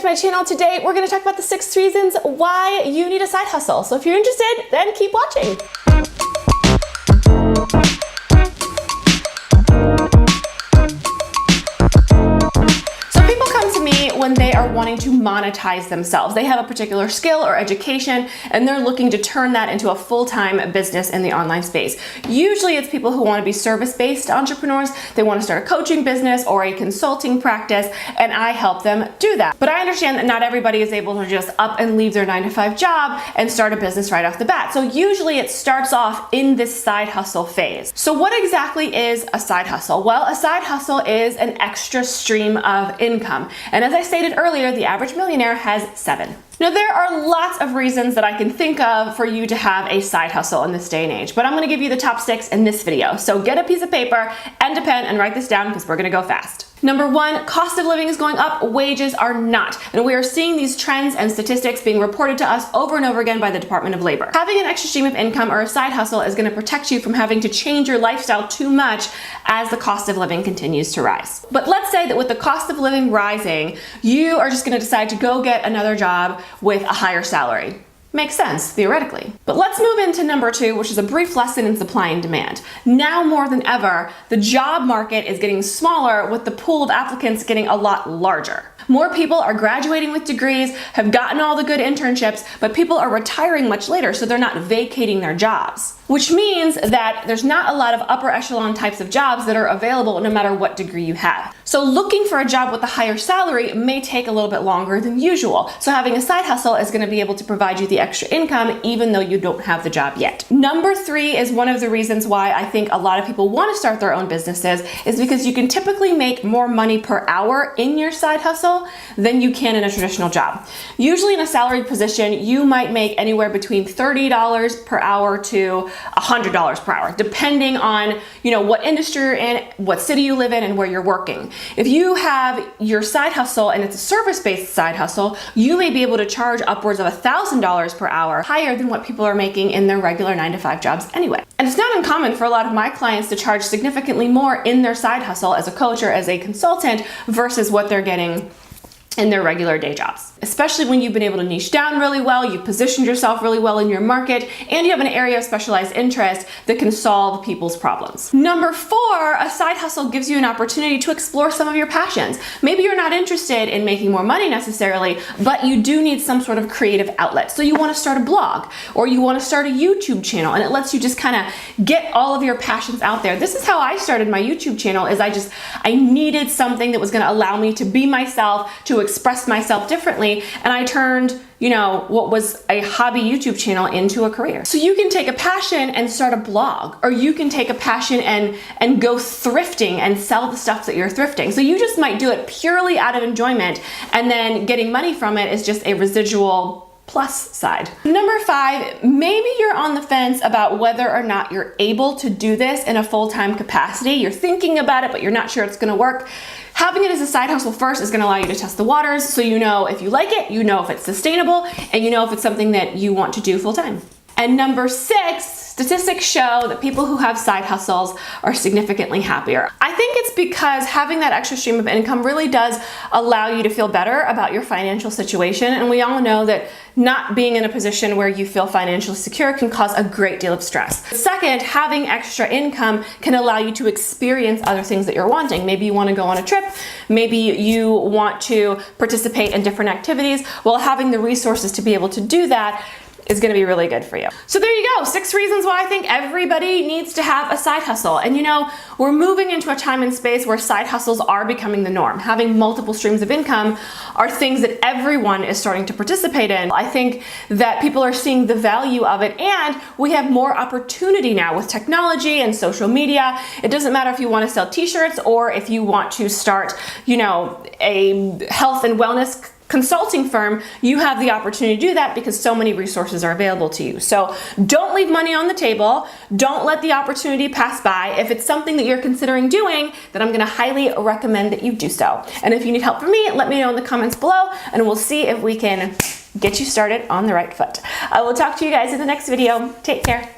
back to my channel. Today we're going to talk about the 6 reasons why you need a side hustle. So if you're interested, then keep watching. When they are wanting to monetize themselves. They have a particular skill or education and they're looking to turn that into a full-time business in the online space. Usually it's people who want to be service-based entrepreneurs. They want to start a coaching business or a consulting practice, and I help them do that. But I understand that not everybody is able to just up and leave their 9-to-5 job and start a business right off the bat. So usually it starts off in this side hustle phase. So what exactly is a side hustle? Well, a side hustle is an extra stream of income. And as I stated earlier, the average millionaire has 7. Now, there are lots of reasons that I can think of for you to have a side hustle in this day and age, but I'm going to give you the top 6 in this video. So get a piece of paper and a pen and write this down because we're going to go fast. Number 1, cost of living is going up, wages are not. And we are seeing these trends and statistics being reported to us over and over again by the Department of Labor. Having an extra stream of income or a side hustle is going to protect you from having to change your lifestyle too much as the cost of living continues to rise. But let's say that with the cost of living rising, you are just going to decide to go get another job with a higher salary. Makes sense, theoretically. But let's move into number 2, which is a brief lesson in supply and demand. Now more than ever, the job market is getting smaller with the pool of applicants getting a lot larger. More people are graduating with degrees, have gotten all the good internships, but people are retiring much later, so they're not vacating their jobs. Which means that there's not a lot of upper echelon types of jobs that are available no matter what degree you have. So looking for a job with a higher salary may take a little bit longer than usual. So having a side hustle is going to be able to provide you the extra income even though you don't have the job yet. Number 3 is one of the reasons why I think a lot of people want to start their own businesses is because you can typically make more money per hour in your side hustle than you can in a traditional job. Usually in a salaried position, you might make anywhere between $30 per hour to $100 per hour, depending on, what industry you're in, what city you live in, and where you're working. If you have your side hustle and it's a service-based side hustle, you may be able to charge upwards of $1,000 per hour, higher than what people are making in their regular 9-to-5 jobs anyway. And it's not uncommon for a lot of my clients to charge significantly more in their side hustle as a coach or as a consultant versus what they're getting in their regular day jobs. Especially when you've been able to niche down really well, you've positioned yourself really well in your market, and you have an area of specialized interest that can solve people's problems. Number 4, a side hustle gives you an opportunity to explore some of your passions. Maybe you're not interested in making more money necessarily, but you do need some sort of creative outlet. So you want to start a blog, or you want to start a YouTube channel, and it lets you just kind of get all of your passions out there. This is how I started my YouTube channel, is I needed something that was going to allow me to be myself, to express myself differently, and I turned, what was a hobby YouTube channel into a career. So you can take a passion and start a blog, or you can take a passion and go thrifting and sell the stuff that you're thrifting. So you just might do it purely out of enjoyment, and then getting money from it is just a residual plus side. Number 5, maybe you're on the fence about whether or not you're able to do this in a full-time capacity. You're thinking about it, but you're not sure it's going to work. Having it as a side hustle first is going to allow you to test the waters, so you know if you like it, you know if it's sustainable, and you know if it's something that you want to do full-time. And number 6, statistics show that people who have side hustles are significantly happier. I think it's because having that extra stream of income really does allow you to feel better about your financial situation. And we all know that not being in a position where you feel financially secure can cause a great deal of stress. Second, having extra income can allow you to experience other things that you're wanting. Maybe you want to go on a trip. Maybe you want to participate in different activities. Well, having the resources to be able to do that is going to be really good for you. So there you go, 6 reasons why I think everybody needs to have a side hustle. And we're moving into a time and space where side hustles are becoming the norm. Having multiple streams of income are things that everyone is starting to participate in. I think that people are seeing the value of it, and we have more opportunity now with technology and social media. It doesn't matter if you want to sell t-shirts or if you want to start, a health and wellness consulting firm, you have the opportunity to do that because so many resources are available to you. So don't leave money on the table. Don't let the opportunity pass by. If it's something that you're considering doing, then I'm going to highly recommend that you do so. And if you need help from me, let me know in the comments below, and we'll see if we can get you started on the right foot. I will talk to you guys in the next video. Take care.